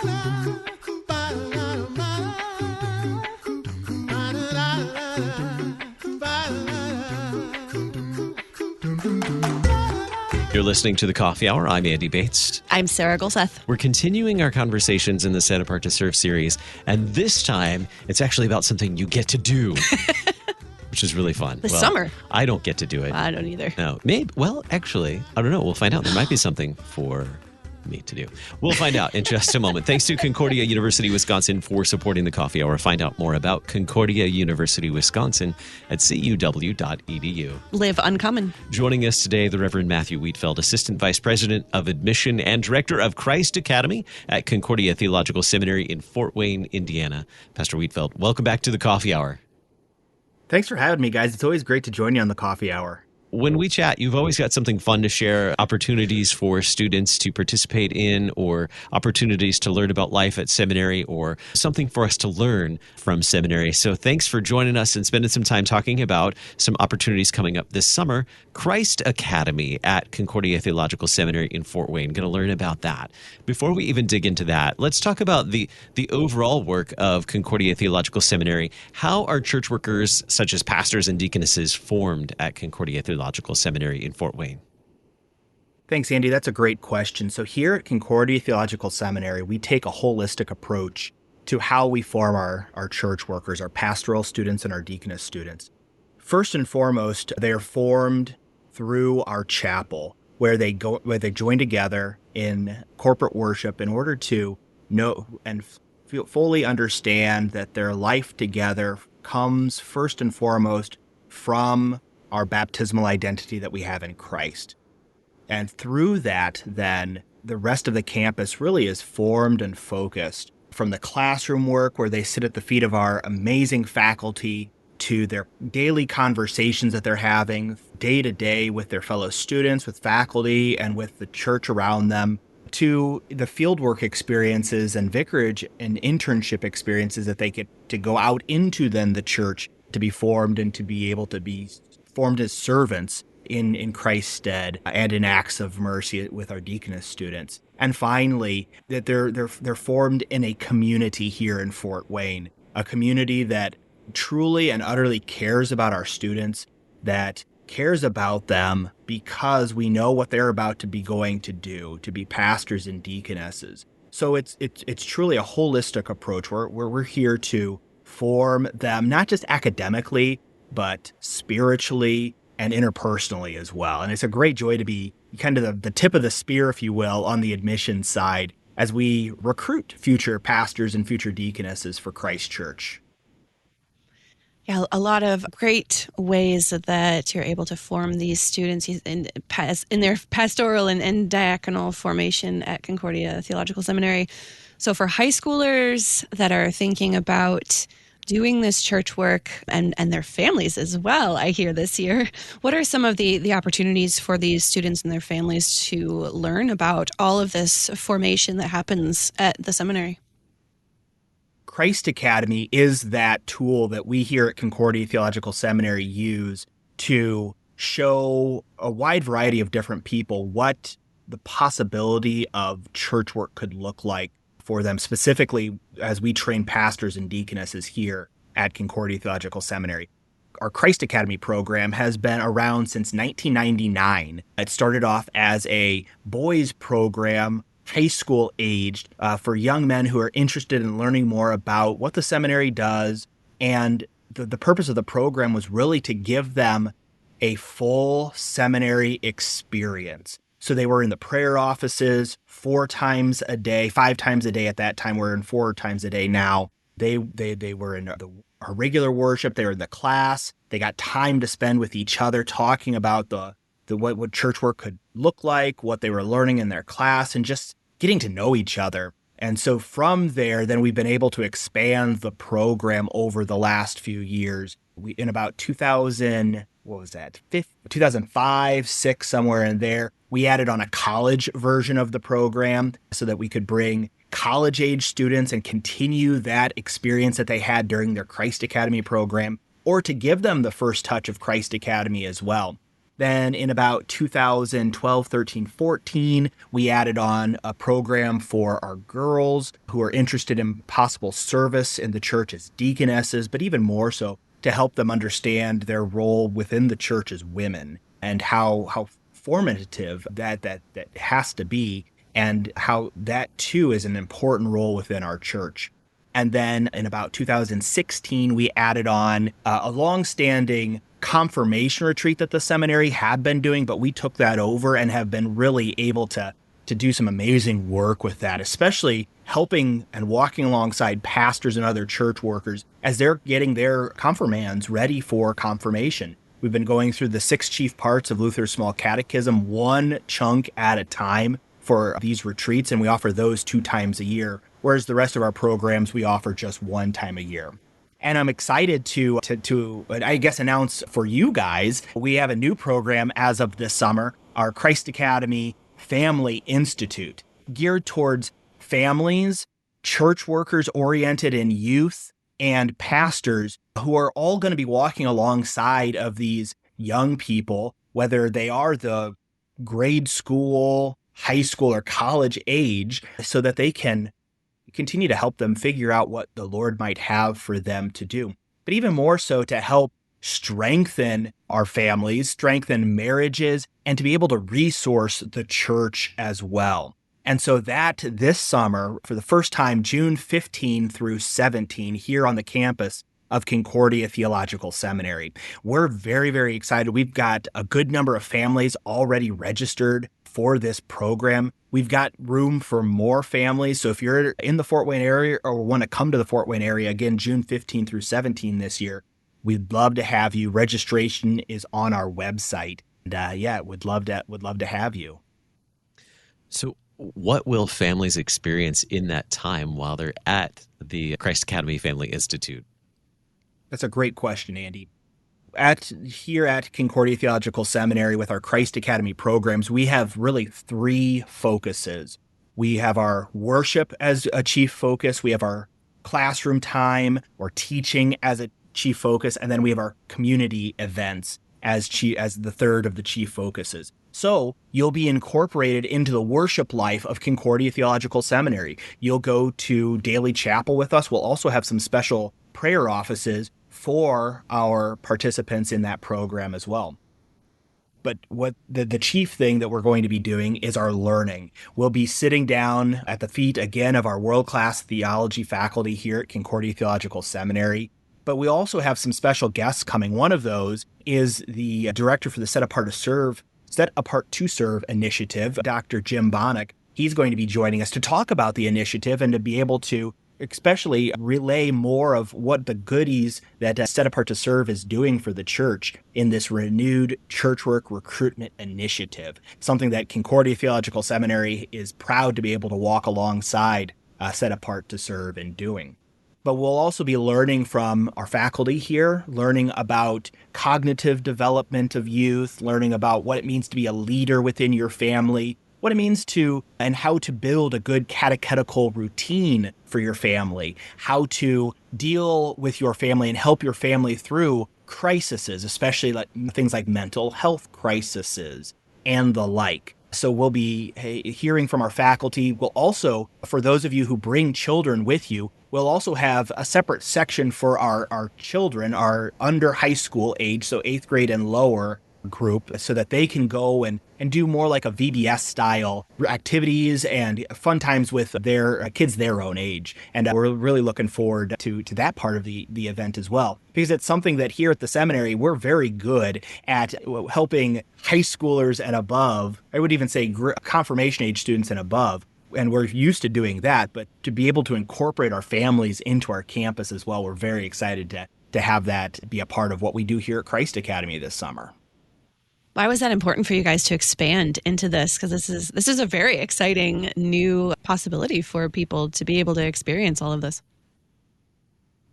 You're listening to The Coffee Hour. I'm Andy Bates. I'm Sarah Golseth. We're continuing our conversations in the Set Apart to Serve series, and this time it's actually about something you get to do, which is really fun. This summer. I don't get to do it. I don't either. No, maybe. Well, actually, I don't know. We'll find out. There might be something for me to do. We'll find out in just a moment. Thanks to Concordia University, Wisconsin for supporting the Coffee Hour. Find out more about Concordia University, Wisconsin at cutw.edu. Live uncommon. Joining us today, the Reverend Matthew Wheatfeld, Assistant Vice President of Admission and Director of Christ Academy at Concordia Theological Seminary in Fort Wayne, Indiana. Pastor Wheatfeld, welcome back to the Coffee Hour. Thanks for having me, guys. It's always great to join you on the Coffee Hour. When we chat, you've always got something fun to share, opportunities for students to participate in or opportunities to learn about life at seminary or something for us to learn from seminary. So thanks for joining us and spending some time talking about some opportunities coming up this summer. Christ Academy at Concordia Theological Seminary in Fort Wayne. Going to learn about that. Before we even dig into that, let's talk about the overall work of Concordia Theological Seminary. How are church workers such as pastors and deaconesses formed at Concordia Theological Seminary in Fort Wayne? Thanks, Andy. That's a great question. So here at Concordia Theological Seminary, we take a holistic approach to how we form our church workers, our pastoral students and our deaconess students. First and foremost, they are formed through our chapel, where they join together in corporate worship in order to know and fully understand that their life together comes first and foremost from our baptismal identity that we have in Christ. And through that, then, the rest of the campus really is formed and focused, from the classroom work where they sit at the feet of our amazing faculty, to their daily conversations that they're having day to day with their fellow students, with faculty, and with the church around them, to the fieldwork experiences and vicarage and internship experiences that they get to go out into then the church to be formed and to be able to be formed as servants in Christ's stead and in acts of mercy with our deaconess students. And finally, that they're formed in a community here in Fort Wayne, a community that truly and utterly cares about our students, that cares about them because we know what they're about to be going to do, to be pastors and deaconesses. So it's truly a holistic approach where we're here to form them, not just academically, but spiritually and interpersonally as well. And it's a great joy to be kind of the tip of the spear, if you will, on the admissions side as we recruit future pastors and future deaconesses for Christ Church. Yeah, a lot of great ways that you're able to form these students in their pastoral and diaconal formation at Concordia Theological Seminary. So for high schoolers that are thinking about doing this church work and their families as well, I hear this year, what are some of the opportunities for these students and their families to learn about all of this formation that happens at the seminary? Christ Academy is that tool that we here at Concordia Theological Seminary use to show a wide variety of different people what the possibility of church work could look like for them, specifically as we train pastors and deaconesses here at Concordia Theological Seminary. Our Christ Academy program has been around since 1999. It started off as a boys program, high school aged, for young men who are interested in learning more about what the seminary does. And the purpose of the program was really to give them a full seminary experience. So they were in the prayer offices 4 times a day, 5 times a day at that time. We're in 4 times a day now. They were in our regular worship. They were in the class. They got time to spend with each other, talking about what church work could look like, what they were learning in their class, and just getting to know each other. And so from there, then we've been able to expand the program over the last few years. In about 2005, 6, somewhere in there, we added on a college version of the program so that we could bring college-age students and continue that experience that they had during their Christ Academy program, or to give them the first touch of Christ Academy as well. Then in about 2012, 13, 14, we added on a program for our girls who are interested in possible service in the church as deaconesses, but even more so to help them understand their role within the church as women and how formative that has to be, and how that too is an important role within our church. And then in about 2016, we added on a longstanding confirmation retreat that the seminary had been doing, but we took that over and have been really able to do some amazing work with that, especially helping and walking alongside pastors and other church workers as they're getting their confirmands ready for confirmation. We've been going through the 6 chief parts of Luther's Small Catechism, one chunk at a time for these retreats, and we offer those 2 times a year, whereas the rest of our programs we offer just 1 time a year. And I'm excited to I guess, announce for you guys, we have a new program as of this summer, our Christ Academy Family Institute, geared towards families, church workers oriented in youth, and pastors who are all going to be walking alongside of these young people, whether they are the grade school, high school, or college age, so that they can continue to help them figure out what the Lord might have for them to do. But even more so to help strengthen our families, strengthen marriages, and to be able to resource the church as well. And so that this summer, for the first time, June 15 through 17, here on the campus of Concordia Theological Seminary, we're very, very excited. We've got a good number of families already registered for this program. We've got room for more families. So if you're in the Fort Wayne area or want to come to the Fort Wayne area, again, June 15 through 17 this year, we'd love to have you. Registration is on our website. And would love to have you. So what will families experience in that time while they're at the Christ Academy Family Institute? That's a great question, Andy. Here at Concordia Theological Seminary with our Christ Academy programs, we have really 3 focuses. We have our worship as a chief focus. We have our classroom time or teaching as a chief focus. And then we have our community events as the third of the chief focuses. So you'll be incorporated into the worship life of Concordia Theological Seminary. You'll go to daily chapel with us. We'll also have some special prayer offices for our participants in that program as well. But what the chief thing that we're going to be doing is our learning. We'll be sitting down at the feet again of our world-class theology faculty here at Concordia Theological Seminary. But we also have some special guests coming. One of those is the director for the Set Apart to Serve initiative, Dr. Jim Bonnick. He's going to be joining us to talk about the initiative and to be able to especially relay more of what the goodies that Set Apart to Serve is doing for the church in this renewed church work recruitment initiative, something that Concordia Theological Seminary is proud to be able to walk alongside Set Apart to Serve in doing. But we'll also be learning from our faculty here, learning about cognitive development of youth, learning about what it means to be a leader within your family, what it means to and how to build a good catechetical routine for your family, how to deal with your family and help your family through crises, especially like things like mental health crises and the like. So we'll be hearing from our faculty. We'll also, for those of you who bring children with you, we'll also have a separate section for our children, our under high school age, so 8th grade and lower group, so that they can go and do more like a VBS style activities and fun times with their kids their own age. And we're really looking forward to that part of the event as well, because it's something that here at the seminary, we're very good at helping high schoolers and above. I would even say confirmation age students and above. And we're used to doing that, but to be able to incorporate our families into our campus as well, we're very excited to have that be a part of what we do here at Christ Academy this summer. Why was that important for you guys to expand into this? Because this is a very exciting new possibility for people to be able to experience all of this.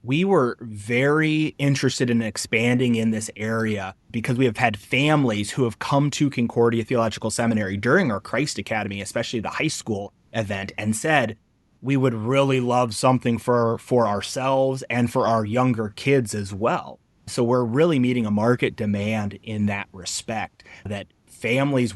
We were very interested in expanding in this area because we have had families who have come to Concordia Theological Seminary during our Christ Academy, especially the high school event, and said, we would really love something for ourselves and for our younger kids as well. So we're really meeting a market demand in that respect, that families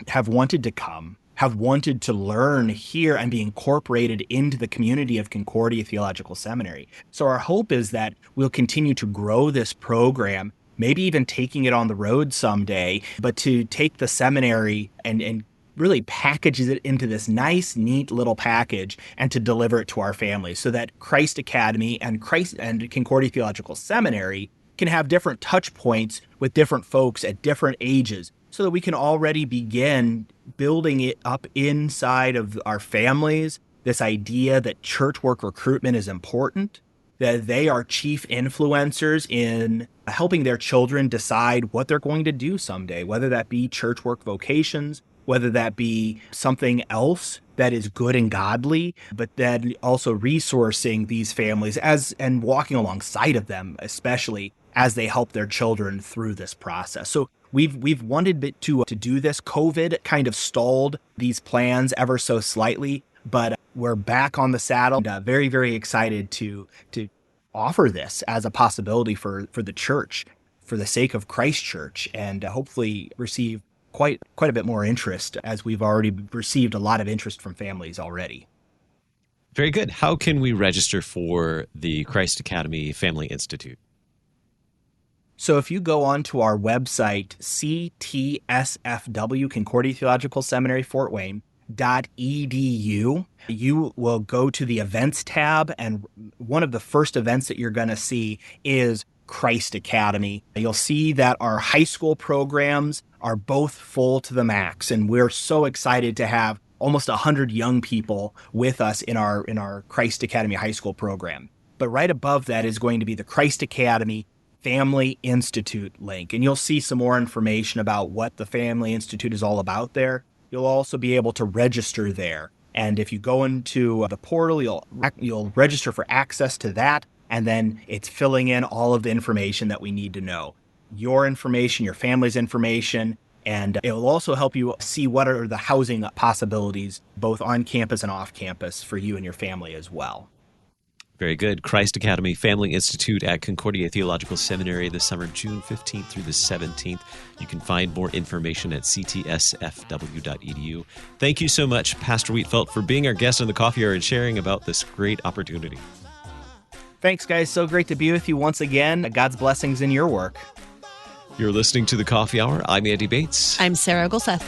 have wanted to come, have wanted to learn here and be incorporated into the community of Concordia Theological Seminary. So our hope is that we'll continue to grow this program, maybe even taking it on the road someday, but to take the seminary and really packages it into this nice, neat little package and to deliver it to our families so that Christ Academy and Concordia Theological Seminary can have different touch points with different folks at different ages so that we can already begin building it up inside of our families, this idea that church work recruitment is important, that they are chief influencers in helping their children decide what they're going to do someday, whether that be church work vocations, whether that be something else that is good and godly, but then also resourcing these families and walking alongside of them, especially as they help their children through this process. So we've wanted to do this. COVID kind of stalled these plans ever so slightly, but we're back on the saddle and very, very excited to offer this as a possibility for the church, for the sake of Christ Church, and hopefully receive quite a bit more interest, as we've already received a lot of interest from families already. Very good. How can we register for the Christ Academy Family Institute? So if you go onto our website, ctsfw, Concordia Theological Seminary, Fort Wayne, .edu, you will go to the events tab, and one of the first events that you're going to see is Christ Academy. You'll see that our high school programs are both full to the max, and we're so excited to have almost 100 young people with us in our Christ Academy high school program. But right above that is going to be the Christ Academy Family Institute link, and you'll see some more information about what the Family Institute is all about there. You'll also be able to register there, and if you go into the portal, you'll register for access to that. And then it's filling in all of the information that we need to know. Your information, your family's information, and it will also help you see what are the housing possibilities, both on campus and off campus, for you and your family as well. Very good. Christ Academy Family Institute at Concordia Theological Seminary this summer, June 15th through the 17th. You can find more information at ctsfw.edu. Thank you so much, Pastor Wheatfeld, for being our guest on the Coffee Hour and sharing about this great opportunity. Thanks, guys. So great to be with you once again. God's blessings in your work. You're listening to the Coffee Hour. I'm Andy Bates. I'm Sarah Golseth.